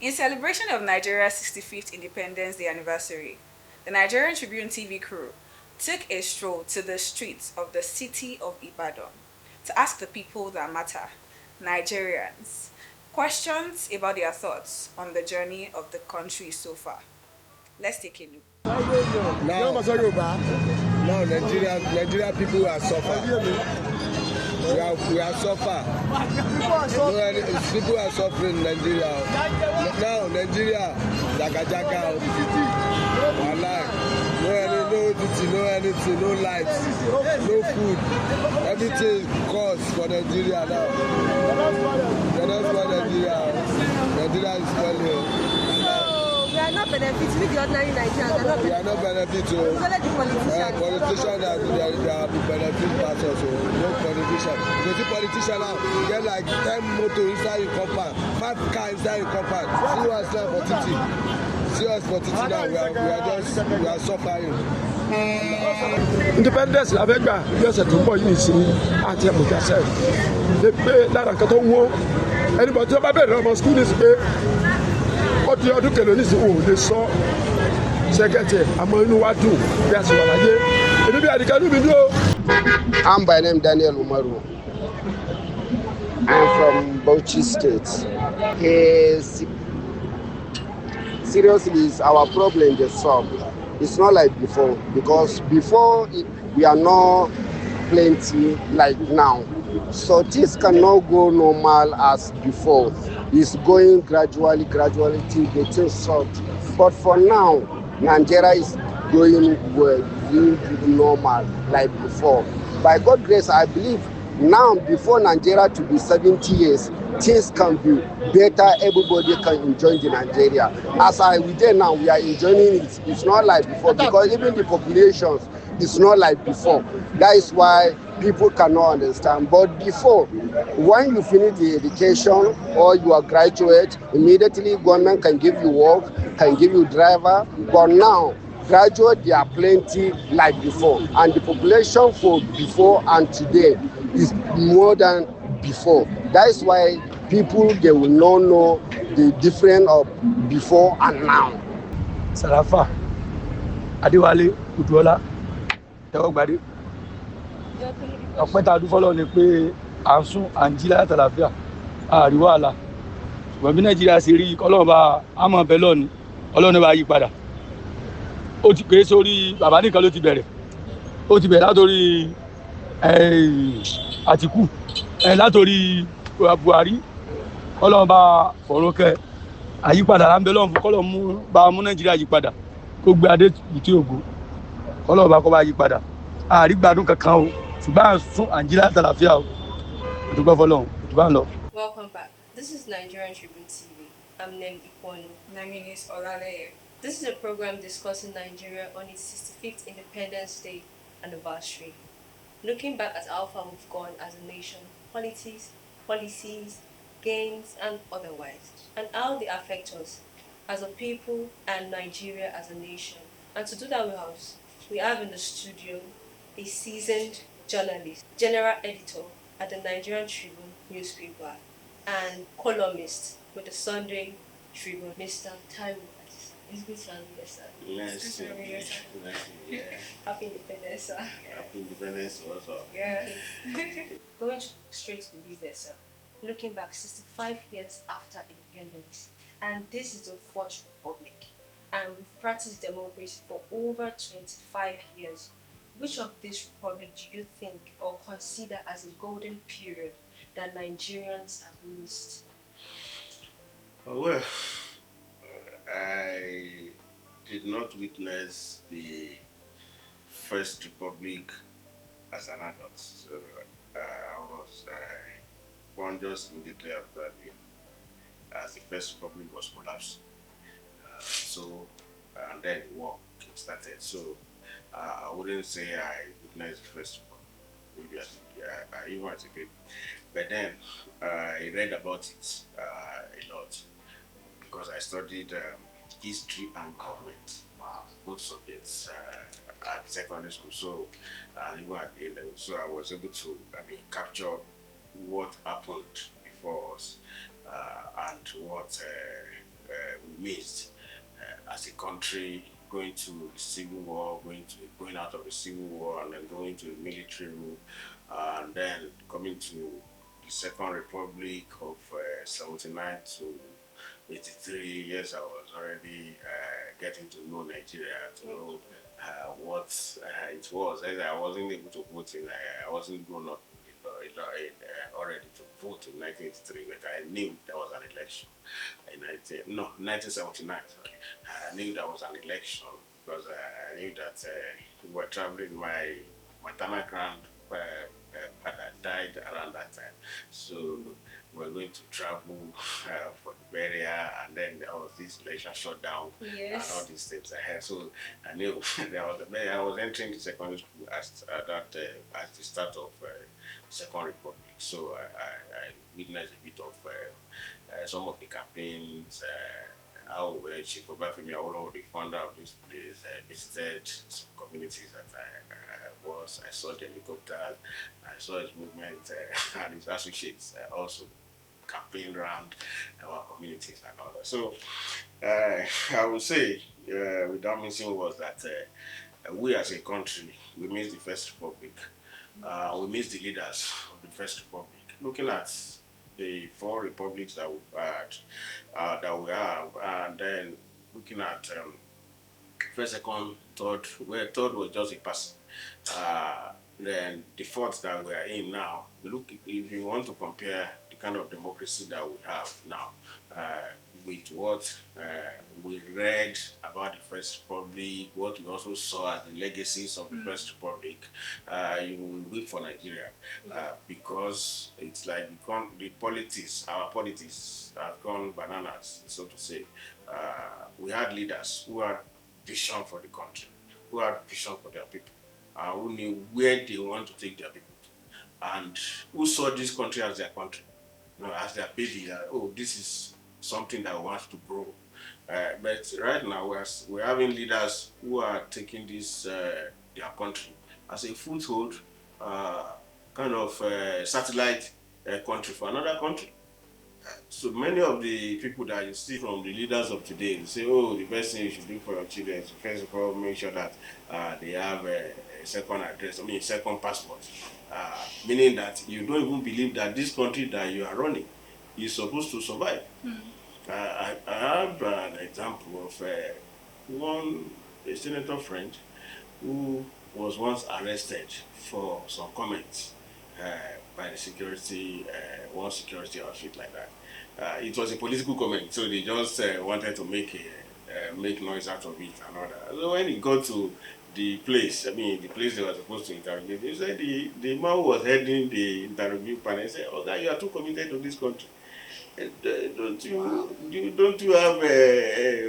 In celebration of Nigeria's 65th Independence Day anniversary, the Nigerian Tribune TV crew took a stroll to the streets of the city of Ibadan to ask the people that matter, Nigerians, questions about their thoughts on the journey of the country so far. Let's take a look. Now Nigeria people are suffer. We are suffer. People are suffering in Nigeria. Now Nigeria, Jaka, no anything, no lights, no food. Everything costs for Nigeria now. That's why Nigeria is falling. We are not benefiting with the ordinary Nigerians. We are not benefiting. It's only the politicians. Politicians they are benefit parts also. No politician. Because the politician now get like 10 motor inside the compound, 5 cars inside the compound. See what's there for TT. See us for TT now. We are suffering. Independence la fẹ́ gbà bí ọ̀sẹ̀ tó ń bọ̀ yìí sí àti ẹ̀mọ̀jà sẹ́ẹ̀ lè pé lára nǹkan tó ń wó ẹnìbọ̀ tí wọ́n bá bẹ̀rẹ̀ ọmọ skul ní sí pé ó di ọdún kẹlẹ́ ní sí òun lè sọ ṣẹ́gẹ̀tì àmọ́ inú wa dùn bí a sì wà láyé èmi bí àdìgẹ́ inú mi dúró. I'm by name Daniel Umaru. I'm from Bauchi State. Seriously, our problem is solved. It's not like before, because before we are not plenty like now. So things cannot go normal as before. It's going gradually till the things solved. But for now, Nigeria is going well, normal like before. By God's grace, I believe now before Nigeria to be 70 years, things can be better, everybody can enjoy the Nigeria. As we did now, we are enjoying it. It's not like before, because even the populations, it's not like before. That is why people cannot understand. But before, when you finish the education or you are graduate, immediately government can give you work, can give you driver. But now, graduate, there are plenty like before. And the population for before and today is more than before. That is why people, they will not know the difference of before and now. Sarafa Adéwálé Uduola Taiwo Gbadé ọpẹ́ tá a dúpẹ́ fọ́lọ́run ni pé à ń sún à ń jí láyọ̀ àlàáfíà àrí wàhálà ṣùgbọ́n bí Nàìjíríà ṣe rí Ọlọ́run bá àmọ́ bẹ́ẹ̀ lọ́ọ̀ni Ọlọ́run bá yí padà ó ti pè sórí bàbá nìkan ló ti bẹ̀rẹ̀ ó ti bẹ̀rẹ̀ látòrí Àtìkù látòrí Buhari Ọlọ́run bá fọ̀rọ̀ kẹ́ àyípadà là ń bẹ lọ́run fún kọ́lọ́run bá mú Nàìjíríà yí padà kó gbé adé ìtì ògo Ọlọ́run bá kọ́ bá yí padà àrí gbádùn kankan o ṣùgbọ́n à ń sún àǹjílá àtàlàfíà o dúpẹ́ fọlọ́run dúpẹ́ lọ. Welcome back. This is Nigerian Tribune TV. I'm named Ikwonu. My name is Olaleye. This is a program discussing Nigeria on its 65th Independence Day anniversary. Looking back at how far we've gone as a nation, politics, policies, gains, and otherwise, and how they affect us as a people and Nigeria as a nation. And to do that with us, we have in the studio a seasoned journalist, general editor at the Nigerian Tribune newspaper, and columnist with the Sunday Tribune, Mr. Taiwo Adisa. It's good to have you, sir. Nice to meet you. Happy Independence, sir. Happy Independence also. Yeah. Going straight to the business, sir. Looking back 65 years after independence, and this is the Fourth Republic, and we've practiced democracy for over 25 years. Which of this republic do you think or consider as a golden period that Nigerians have missed? Well, I did not witness the First Republic as an adult. So I was born just immediately after as the First Republic was collapsed. And then the war started. So I wouldn't say I witnessed the First Republic. Maybe I even as a kid. But then I read about it a lot because I studied history and government, both subjects at secondary school. So even at A level, so I was able to capture what happened before us and what missed as a country, going to the civil war, going out of the civil war, and then going to the military rule, and then coming to the Second Republic of 79 to 83 years. I was already getting to know Nigeria, to know what it was. As I wasn't able to vote in, I wasn't grown up already to vote in 1983, but I knew there was an election in 1979. Sorry. I knew there was an election because I knew that we were traveling. My maternal grandfather died around that time, so we were going to travel for the burial, and then there was this election shutdown and all these things ahead. So I knew there was I was entering the secondary school at the start of Second Republic. So I witnessed a bit of some of the campaigns. How Chief Obafemi Awolowo, the founder of this place, visited some communities that I saw the helicopters, I saw his movement and his associates also campaign around our communities and all that. So I would say, without missing was that we as a country, we missed the First Republic. We missed the leaders of the First Republic. Looking at the 4 republics that we've had, that we have, and then looking at first, second, third, where third was just a passing. Then the fourth that we are in now, look, if you want to compare the kind of democracy that we have now with what we read about the First Republic, what we also saw as the legacies of the First Republic, you will weep for Nigeria because it's like our politics have gone bananas, so to say. We had leaders who had vision for the country, who had vision for their people, who knew where they want to take their people, and who saw this country as their country, as their baby. This is something that we want to grow. But right now, we're having leaders who are taking this their country as a foothold, kind of satellite country for another country. So many of the people that you see from the leaders of today, they say, the best thing you should do for your children is first of all make sure that they have a second address, a second passport. Meaning that you don't even believe that this country that you are running is supposed to survive. I have an example of a senator friend who was once arrested for some comments by the security, one security outfit like that. It was a political comment, so they just wanted to make noise out of it and all that. So when he got to the place, the place they were supposed to interrogate, he said the man who was heading the interview panel said, "God, you are too committed to this country. Don't you have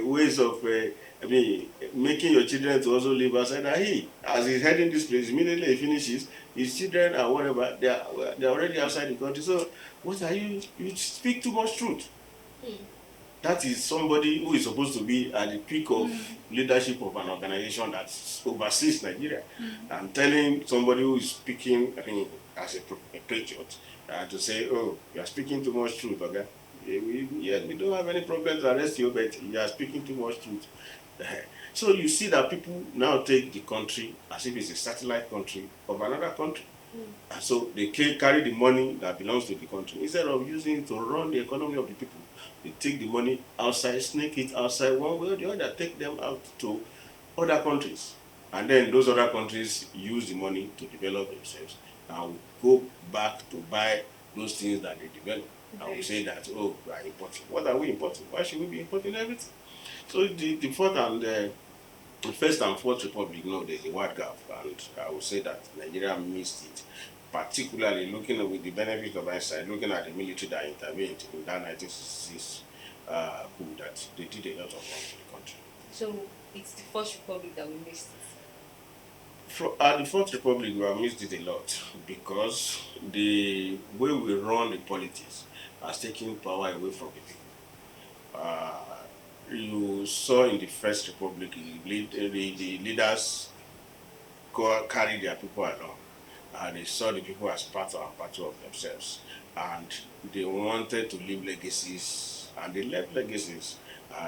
ways of making your children to also live outside?" And as he's heading this place, immediately he finishes, his children and whatever, they're already outside the country. So what are you speak too much truth. That is somebody who is supposed to be at the peak of leadership of an organization that oversees Nigeria, and telling somebody who is speaking, as a patriot, to say, you are speaking too much truth, okay? We don't have any problem to arrest you, but you are speaking too much truth. So you see that people now take the country as if it's a satellite country of another country. And so they carry the money that belongs to the country instead of using it to run the economy of the people. They take the money outside, snake it outside one way or the other, take them out to other countries. And then those other countries use the money to develop themselves and go back to buy those things that they develop. And we say that, we are importing. What are we importing? Why should we be importing everything? So the fourth and the First and Fourth Republic, there's a wide gap, and I would say that Nigeria missed it, particularly looking with the benefit of hindsight, looking at the military that intervened in that 1966 coup, that they did a lot of work for the country. So it's the Fourth Republic that we missed it. At the Fourth Republic, we have missed it a lot because the way we run the politics has taken power away from the people. You saw in the First Republic, the leaders carry their people along, and they saw the people as part and parcel of themselves, and they wanted to leave legacies, and they left legacies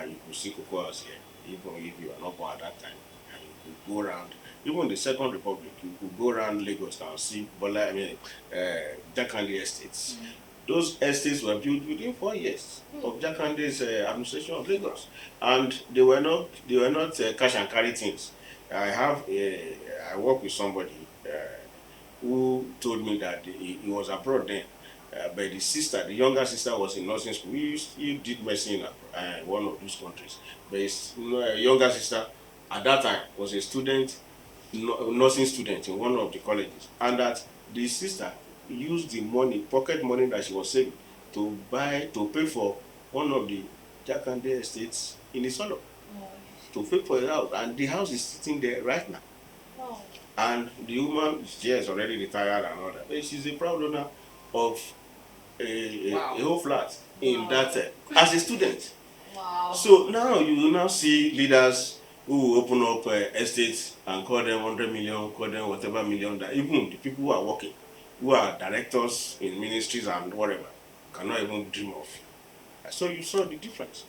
You could see cocoa house here, even if you are not born at that time. And you could go around, even the Second Republic, you could go around Lagos and see Jakande estates. Those estates were built within 4 years of Jakande's administration of Lagos, and they were not cash and carry things. I work with somebody who told me that he was abroad then. But the younger sister, was in nursing school. He did medicine in one of those countries. But his younger sister at that time was a student, nursing student in one of the colleges. And that the sister used the money, pocket money that she was saving, to pay for one of the Jakande estates in Isolo, to pay for the house. And the house is sitting there right now. Wow. And the woman, she has already retired and all that. But she's a proud owner of a whole flat in that as a student. Wow. So now you will now see leaders who will open up estates and call them 100 million, call them whatever million, that even the people who are working, who are directors in ministries and whatever, cannot even dream of. So you saw the difference.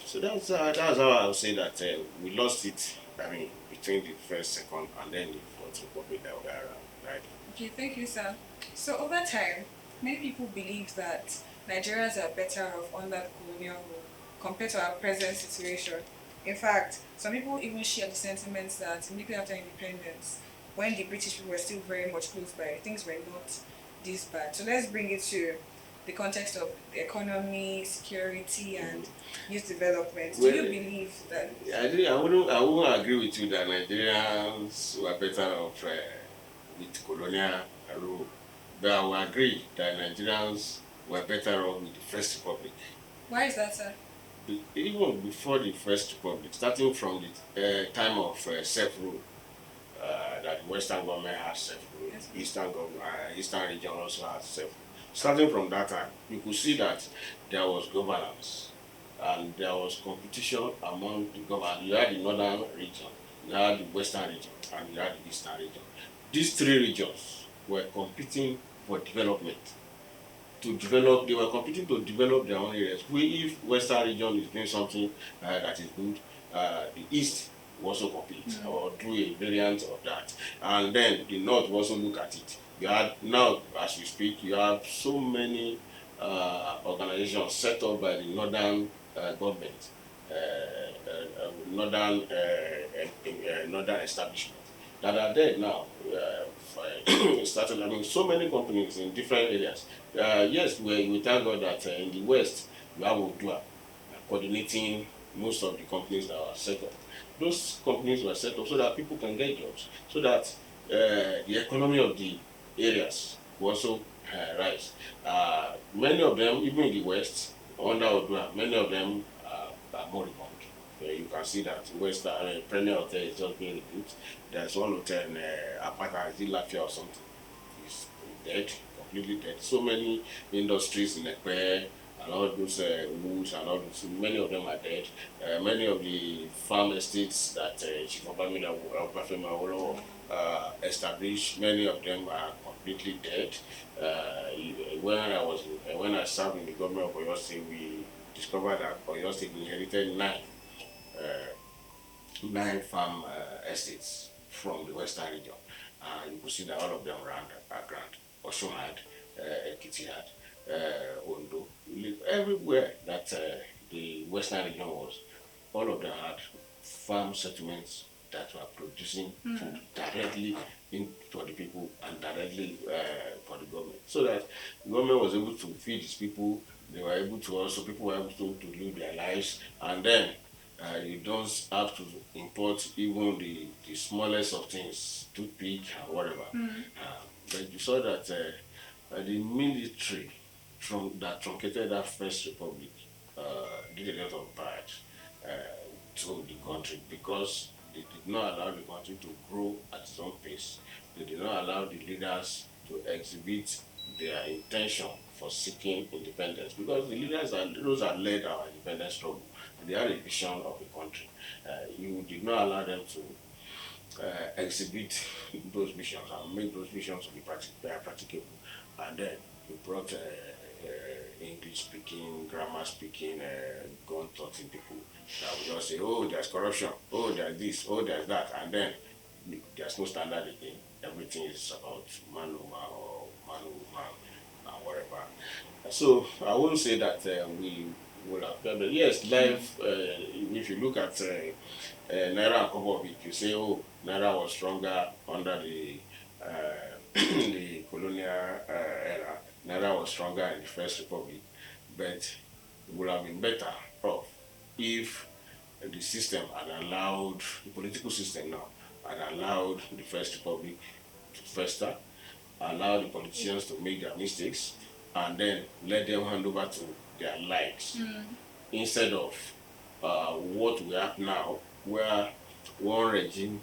So that's how I would say that we lost it. I mean, between the first, second, and then the fourth republic that we are around, right? Okay, thank you, sir. So over time, many people believe that Nigerians are better off under the colonial rule compared to our present situation. In fact, some people even share the sentiments that immediately after independence, when the British people were still very much close by, things were not this bad. So let's bring it to the context of the economy, security, and youth development. Do you believe that? I wouldn't agree with you that Nigerians were better off with colonial rule. But I will agree that Nigerians were better off with the First Republic. Why is that, sir? Even before the First Republic, starting from the time of self-rule, that the Western government has self-rule, Yes. Eastern region also has self-rule. Starting from that time, you could see that there was governance and there was competition among the government. You had the northern region, you had the western region, and you had the eastern region. These three regions were competing for development. They were competing to develop their own areas. If western region is doing something that is good, the east will also compete or do a variant of that. And then the north will also look at it. You had now, as we speak, you have so many organizations set up by the northern government, northern establishment that are there now. Started, I mean, so many companies in different areas. Yes, we thank God that in the West you have Odua coordinating most of the companies that are set up. Those companies were set up so that people can get jobs, so that the economy of the areas will also rise. Many of them, even in the West, under Odua, many of them are moribund. You can see that Premier Hotel is just being rebuilt. There's one hotel in Apata, is it Lafia or something? It's dead, completely dead. So many industries in Ekpe and all those woods and all those, many of them are dead. Many of the farm estates that Chief Obamida Obafemi established, many of them are completely dead. When I served in the government of Oyo State, we discovered that Oyo State inherited nine farm estates from the western region. You could see that all of them are grand. Osun had, Ekiti had, Ondo, everywhere that the western region was, all of them had farm settlements that were producing food directly for the people and directly for the government. So that the government was able to feed its people, people were able to live their lives, and then you don't have to import even the smallest of things, toothpick and whatever. But you saw that the military that truncated that First Republic did a lot of bad to the country, because they did not allow the country to grow at its own pace. They did not allow the leaders to exhibit their intention for seeking independence, because the leaders those that led our independence struggle, they had a vision of the country. You did not allow them to exhibit those visions and make those visions to be practicable. And then you brought English speaking, grammar speaking, gun toting people that will just say, oh, there's corruption, oh, there's this, oh, there's that, and then there's no standard again. Everything is about man woman or man woman and whatever. So I won't say that we will have done it. Yes, life, if you look at Naira and Kobo, you say, oh, Naira was stronger under the the colonial era. Naira was stronger in the First Republic, but it would have been better off if the system had allowed, the political system now, had allowed the First Republic to fester, allow the politicians to make their mistakes, and then let them hand over to their lives, instead of what we have now, where one regime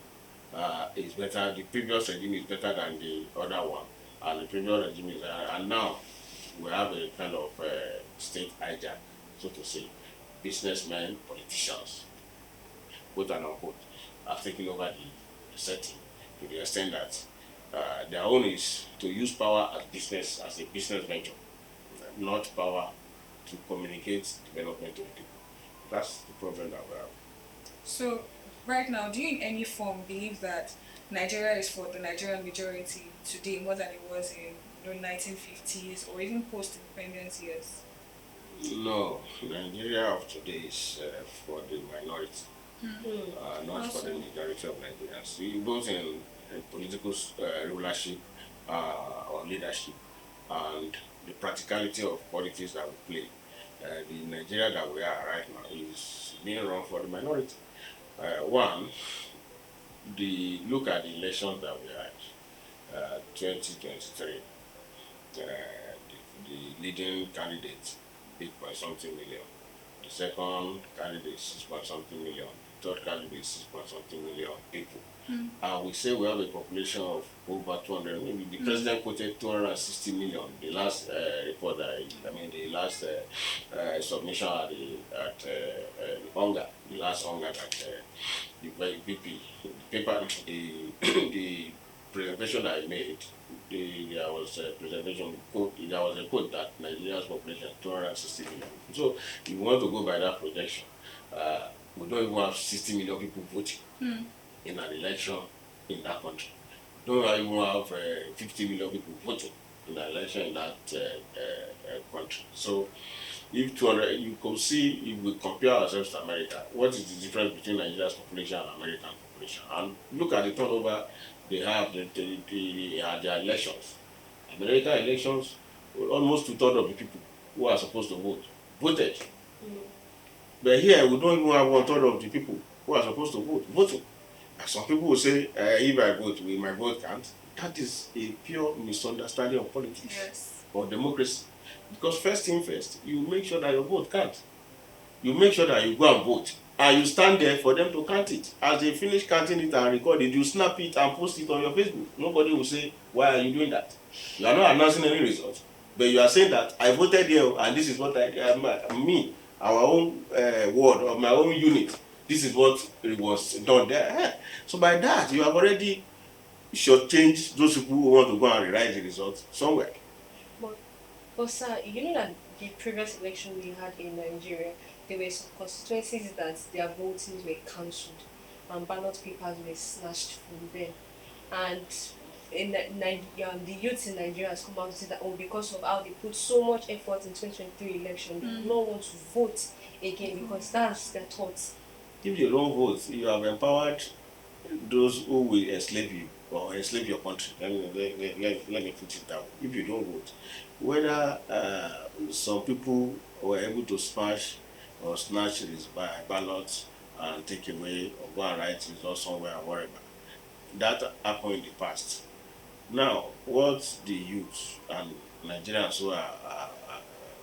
is better, the previous regime is better than the other one, and the previous regime is, and now we have a kind of state hijack, so to say. Businessmen, politicians, quote and unquote, have taken over the setting to the extent that their own is to use power as business, as a business venture, not power to communicate development to the people. That's the problem that we have. So, right now, do you in any form believe that Nigeria is for the Nigerian majority today more than it was in the 1950s or even post-independence years? No, Nigeria of today is for the minority, not for the majority of Nigerians. See, both in political rulership or leadership and the practicality of politics that we play. The Nigeria that we are right now is being run for the minority. One, look at the elections that we had, 2023. The leading candidate, 8 point something million. The second candidate, 6 point something million. The third candidate, 6 point something million people. And we say we have a population of over 200. Maybe the president quoted 260 million. The last report, the last submission at Hunger, the last Hunger that the VP, the paper, the presentation that I made, there was a presentation quote. There was a quote that Nigeria's population 260 million. So if you want to go by that projection, we don't even have 60 million people voting in an election in that country. We don't even have 50 million people voting in an election in that country. So if 200, you can see, if we compare ourselves to America, what is the difference between Nigeria's population and American population? And look at the turnover they have their elections. American elections, almost 2/3 of the people who are supposed to vote voted. But here we don't even have 1/3 of the people who are supposed to vote voting. And some people will say, if I vote, my vote can't. That is a pure misunderstanding of politics or democracy. Because first thing first, you make sure that your vote counts. You make sure that you go and vote. And you stand there for them to count it. As they finish counting it and record it, you snap it and post it on your Facebook. Nobody will say, why are you doing that? You are not announcing any result. But you are saying that I voted here and this is what our own ward or my own unit, this is what it was done there. So by that, you have already shortchanged those people who want to go and rewrite the result somewhere. But sir, you know that the previous election we had in Nigeria, there were some constituencies that their votings were cancelled and ballot papers were snatched from them. And the youth in Nigeria has come out to say that, because of how they put so much effort in 2023 election, they do not want to vote again because that's their thoughts. If you don't vote, you have empowered those who will enslave you or enslave your country. Let me put it down. If you don't vote, whether some people were able to smash or snatch his ballots and take away or go and write results somewhere or wherever, that happened in the past. Now, what the youth and Nigerians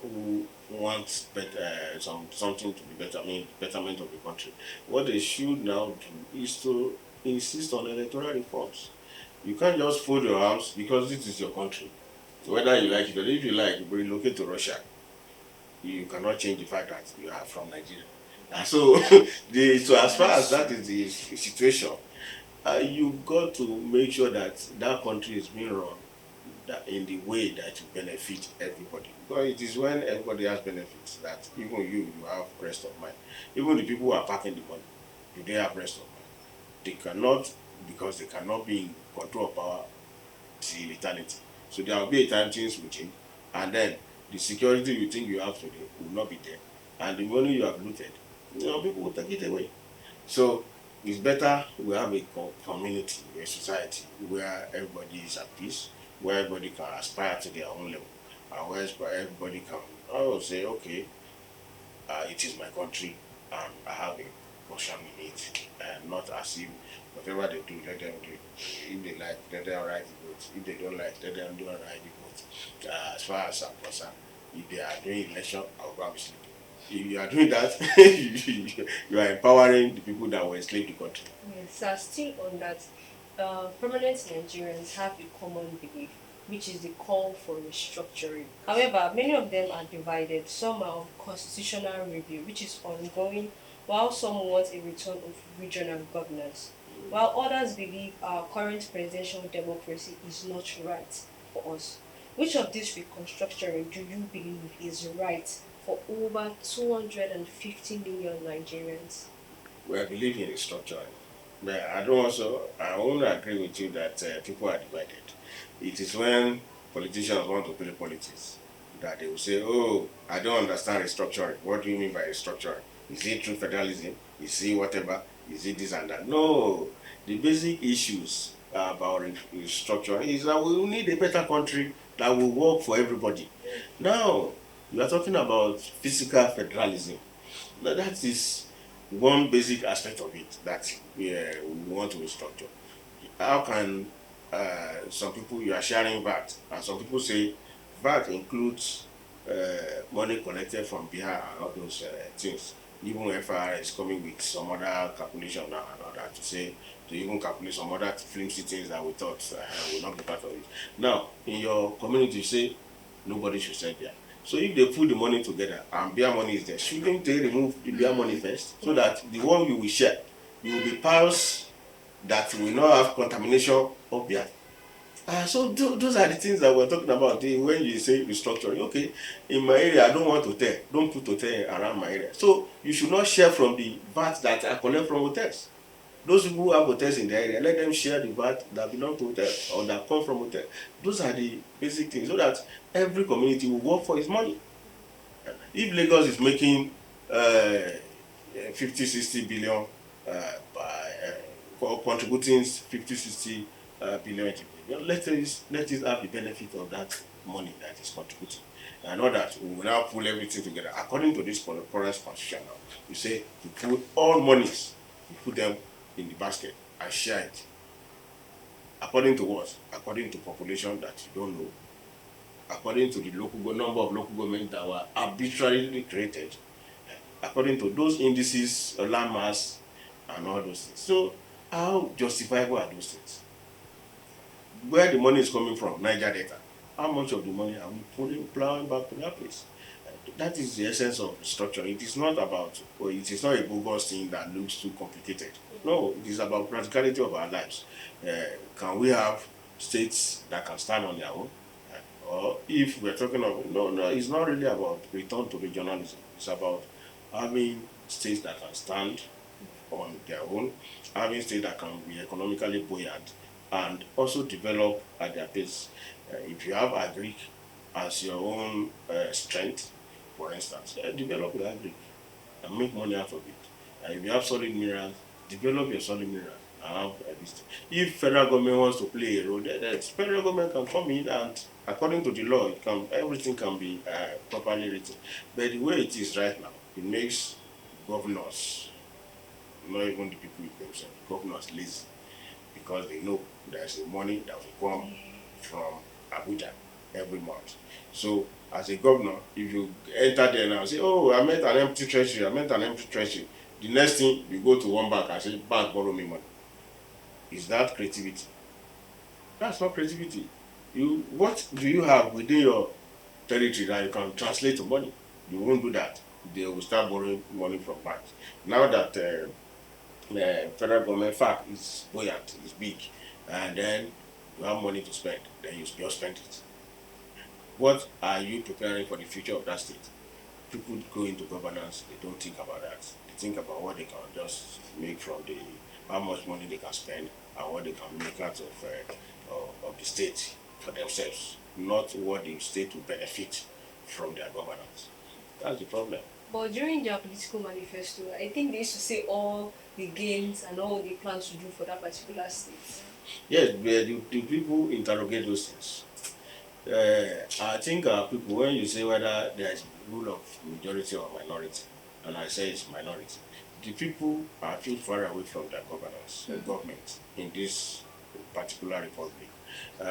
who want something to be better, betterment of the country, what they should now do is to insist on electoral reforms. You can't just fold your arms because this is your country. Whether you like it or if you like, relocate to Russia. You cannot change the fact that you are from Nigeria. And so, so as far as that is the situation, you've got to make sure that that country is being run that in the way that will benefit everybody. Because it is when everybody has benefits that even you have rest of mind. Even the people who are packing the money, do they have rest of mind? They cannot, because they cannot be in control of power till eternity. So there will be a time things will change, and then the security you think you have today will not be there, and the money you have looted, people will take it away. So it's better we have a community, a society where everybody is at peace, where everybody can aspire to their own level, and where everybody can say, okay, it is my country and I have a portion in it, and not as if whatever they do, let them do. If they like, let them write the vote. If they don't like, let them don't write the vote. As far as I'm concerned, if they are doing election, I'll go and be sleeping. If you are doing that, you are empowering the people that will enslave the country. Yes, so still on that, permanent Nigerians have a common belief, which is the call for restructuring. However, many of them are divided. Some are on constitutional review, which is ongoing, while some want a return of regional governance, while others believe our current presidential democracy is not right for us. Which of these reconstructing do you believe is right for over 250 million Nigerians? We are believing in structuring. But I won't agree with you that people are divided. It is when politicians want to play politics that they will say, oh, I don't understand restructuring. What do you mean by restructuring? Is it true federalism? Is it whatever? Is it this and that? No. The basic issues about restructuring is that we need a better country that will work for everybody. Now, you are talking about physical federalism. Now, that is one basic aspect of it that we want to restructure. How can some people, you are sharing VAT, and some people say VAT includes money collected from Bihar and all those things. Even FR is coming with some other calculation now and all that to even calculate some other flimsy things that we thought will not be part of it. Now, in your community, you say nobody should sell beer. So if they put the money together and beer money is there, shouldn't they remove the beer money first so that the one you will share, you will be piles that will not have contamination of beer? So those are the things that we're talking about when you say restructuring. Okay, in my area, I don't want hotel. Don't put hotel around my area. So you should not share from the VAT that I collect from hotels. Those people who have hotels in the area, let them share the VAT that belong to hotels or that come from hotels. Those are the basic things so that every community will work for its money. If Lagos is making 50, 60 billion contributing 50, 60 billion, let us have the benefit of that money that is contributing. And not that we will now pull everything together. According to this current constitution now, you say you put all monies, you put them in the basket and share it. According to what? According to population that you don't know. According to the number of local governments that were arbitrarily created. According to those indices, land mass, and all those things. So how justifiable are those things? Where the money is coming from, Niger Delta. How much of the money are we plowing back to that place? That is the essence of structure. It is not about, or it is not a bogus thing that looks too complicated. No, it is about practicality of our lives. Can we have states that can stand on their own? Or if we're talking of, no, it's not really about return to regionalism. It's about having states that can stand on their own, having states that can be economically buoyant, and also develop at their pace. If you have agric as your own strength, for instance, develop your agric and make money out of it. If you have solid minerals, develop your solid minerals and have this. If federal government wants to play a role, the federal government can come in and, according to the law, everything can be properly written. But the way it is right now, it makes governors, not even the people themselves, governors lazy, because they know there's money that will come from Abuja every month. So as a governor, if you enter there now and say, oh, I met an empty treasury, the next thing you go to one bank and say, bank, borrow me money. Is that creativity? That's not creativity. What do you have within your territory that you can translate to money? You won't do that. They will start borrowing money from banks. Now that the federal government fact is buoyant, is big, and then You have money to spend, then you just spend it. What are you preparing for the future of that state? People go into governance, they don't think about that. They think about what they can just make from the, how much money they can spend and what they can make out of the state for themselves, not what the state will benefit from their governance. That's the problem. But during their political manifesto, I think they used to say all the gains and all they plan to do for that particular state. Yes, the people interrogate those things. I think people, when you say whether there is rule of majority or minority, and I say it's minority, the people are too far away from their governance, government in this particular republic.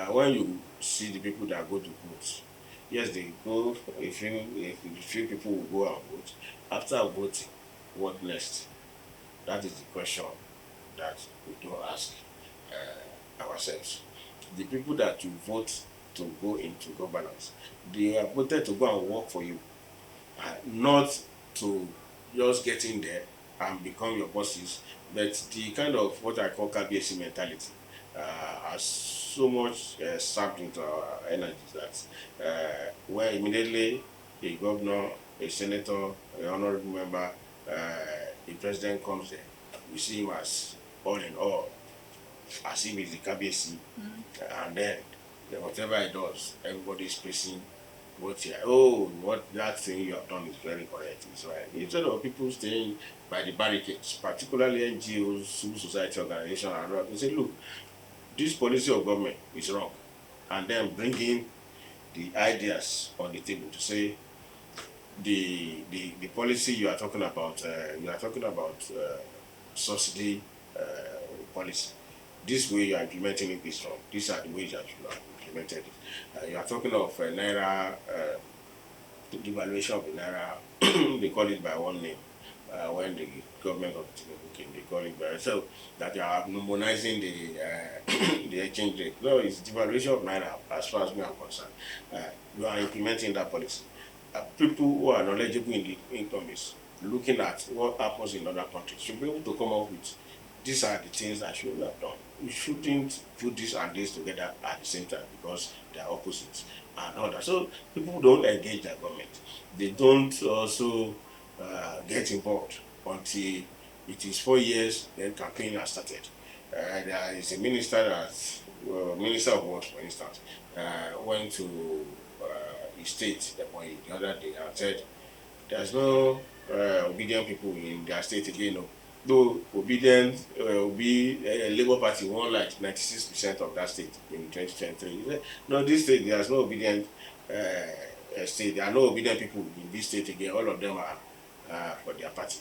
When you see the people that go to vote, yes, they go, if few people will go and vote. After voting, what next? That is the question that we don't ask ourselves. The people that you vote to go into governance, they are voted to go and work for you, not to just get in there and become your bosses, but the kind of what I call KBC mentality has so much sapped into our energies that where immediately a governor, a senator, an honorable member, the president comes there, we see him as all in all, as if he's the KBC, and then whatever he does, everybody is praising what here. Oh, what that thing you have done is very correct. It's right. Instead of people staying by the barricades, particularly NGOs, civil society organizations, and all, they say, look, this policy of government is wrong, and then bringing the ideas on the table to say the policy you are talking about, subsidy policy. This way you are implementing it is wrong. These are the ways that you are implemented it. You are talking of naira, the devaluation of the naira. They call it by one name. When the government of Tinubu came, they call it by, so that you are harmonizing the the exchange rate. No, it's devaluation of naira as far as we are concerned. You are implementing that policy. People who are knowledgeable in the economies, looking at what happens in other countries, should be able to come up with these are the things that should have done. We shouldn't put this and this together at the same time because they are opposites and all that. So people don't engage their government. They don't also get involved until it is 4 years, then campaign has started. There is a minister that, Minister of Works, for instance, went to his state the other day and said, there's no obedient people in their state again. No. Though obedient Labour Party won like 96% of that state in 2023. No, this state there's no obedient state. There are no obedient people in this state again. All of them are for their party,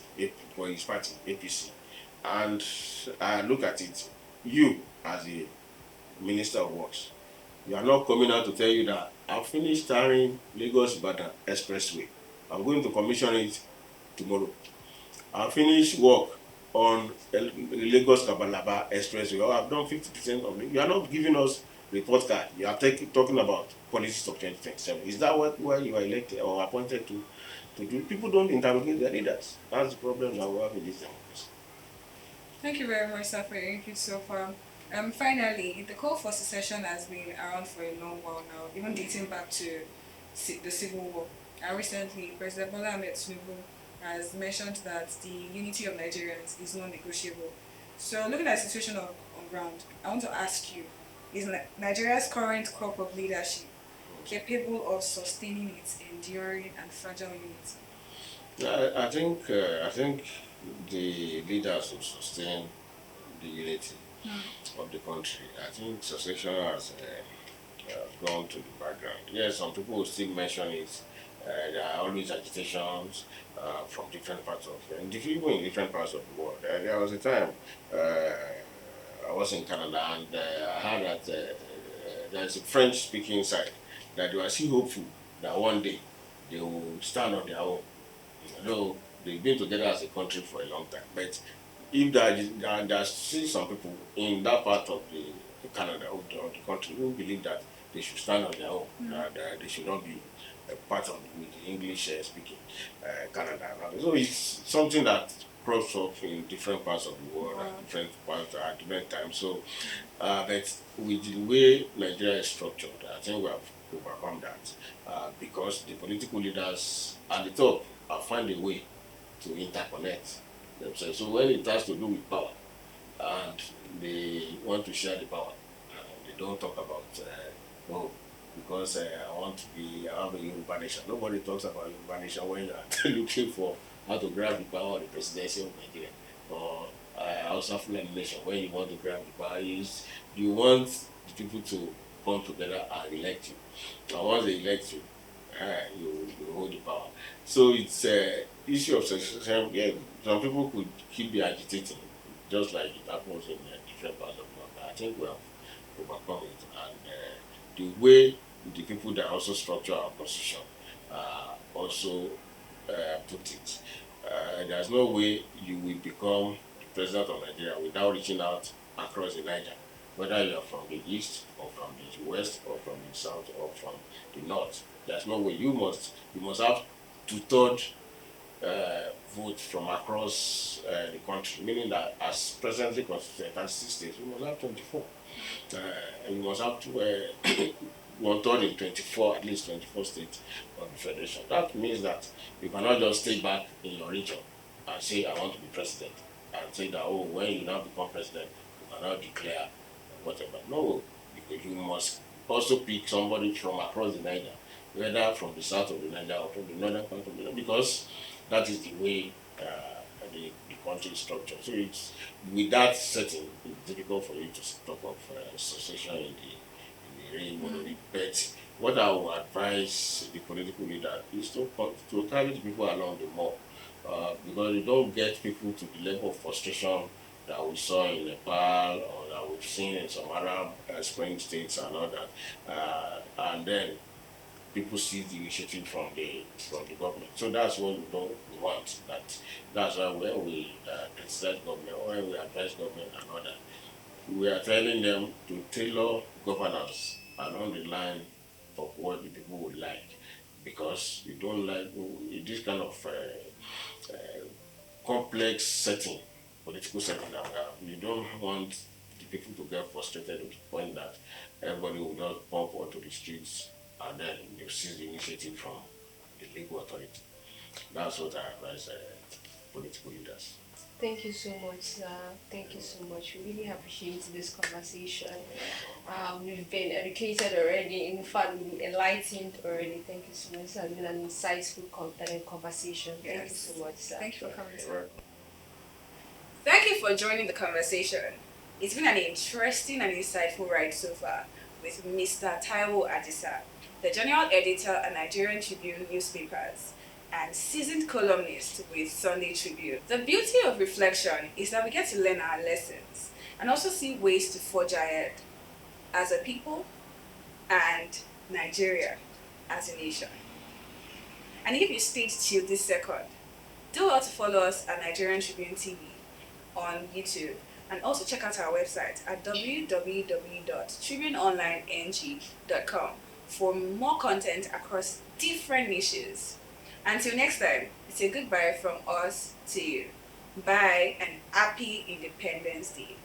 for his party, APC. And look at it. You, as a Minister of Works, you are not coming out to tell you that I've finished tarring Lagos-Ibadan Expressway. I'm going to commission it tomorrow. I've finished work on Lagos-Kabalaba Expressway. Oh, I've done 50% of it. You are not giving us report card. You are talking about policies of 2027. Is that why you are elected or appointed to do? People don't interrogate their leaders. That's the problem that we have in this democracy. Thank you very much, sir, for your input so far. Finally, the call for secession has been around for a long while now, even dating back to the Civil War. And recently, President Bola Ahmed Tinubu has mentioned that the unity of Nigerians is non-negotiable. So, looking at the situation on ground, I want to ask you, is Nigeria's current crop of leadership capable of sustaining its enduring and fragile unity? I think the leaders will sustain the unity of the country. I think secession has gone to the background. Yes, some people will still mention it. There are always agitations from different parts of, even in different parts of the world. There was a time I was in Canada and I heard that there's a French-speaking side that they were still hopeful that one day they will stand on their own. Though they've been together as a country for a long time, but if there are still some people in that part of the Canada of the country who believe that they should stand on their own, that they should not be a part of the English speaking Canada. So it's something that crops up in different parts of the world at different parts at different times. So, but with the way Nigeria is structured, I think we have overcome that because the political leaders at the top have found a way to interconnect themselves. So when it has to do with power, and they want to share the power, they don't talk about oh, because I have a Yoruba nation. Nobody talks about Yoruba nation when you are looking for how to grab the power of the presidency of Nigeria, or Hausa Fulani nation when you want to grab the power. You want the people to come together and elect you. And once they elect you, you hold the power. So it's issue of succession. Yeah, some people could keep be agitating, just like it happens in different parts of the world. But I think we have overcome it, and the way the people that also structure our constitution also put it. There's no way you will become the president of Nigeria without reaching out across the Niger, whether you are from the east or from the west or from the south or from the north. There's no way. You must have two-third vote from across the country, meaning that as presently constituted, 36 states, we must have 24. And you must have 1/3 in 24, at least 24 states of the federation. That means that you cannot just stay back in your region and say, I want to be president, and say that, oh, when you now become president, you cannot declare whatever. No, because you must also pick somebody from across the Niger, whether from the south of the Niger or from the northern part of the Niger, because that is the way the country is structured. So it's with that setting, it's difficult for you to talk of succession in the reign monarchy. But what I would advise the political leader is to carry the people along the more, because you don't get people to the level of frustration that we saw in Nepal or that we've seen in some Arab Spring states and all that, and then people see the initiative from the government. So that's what we don't want. That's why when we criticize government, or when we advise government and all that, we are telling them to tailor governance along the line of what the people would like, because you don't like this kind of complex setting, political setting that we have. You don't want the people to get frustrated to the point that everybody will just pump onto the streets and then you seize the initiative from the legal authority. That's what I advise political leaders. Thank you so much, sir. Thank you so much. We really appreciate this conversation. We've been educated already. In fact, we've been enlightened already. Thank you so much. It has been an insightful conversation. Yes. Thank you so much, sir. Thank you for coming, sir. Thank you for joining the conversation. It's been an interesting and insightful ride so far with Mr. Taiwo Adisa, the general editor at Nigerian Tribune newspapers and seasoned columnist with Sunday Tribune. The beauty of reflection is that we get to learn our lessons and also see ways to forge ahead as a people and Nigeria as a nation. And if you stayed till this second, do well to follow us at Nigerian Tribune TV on YouTube, and also check out our website at www.tribuneonlineng.com for more content across different niches. Until next time, it's a goodbye from us to you. Bye and happy Independence Day.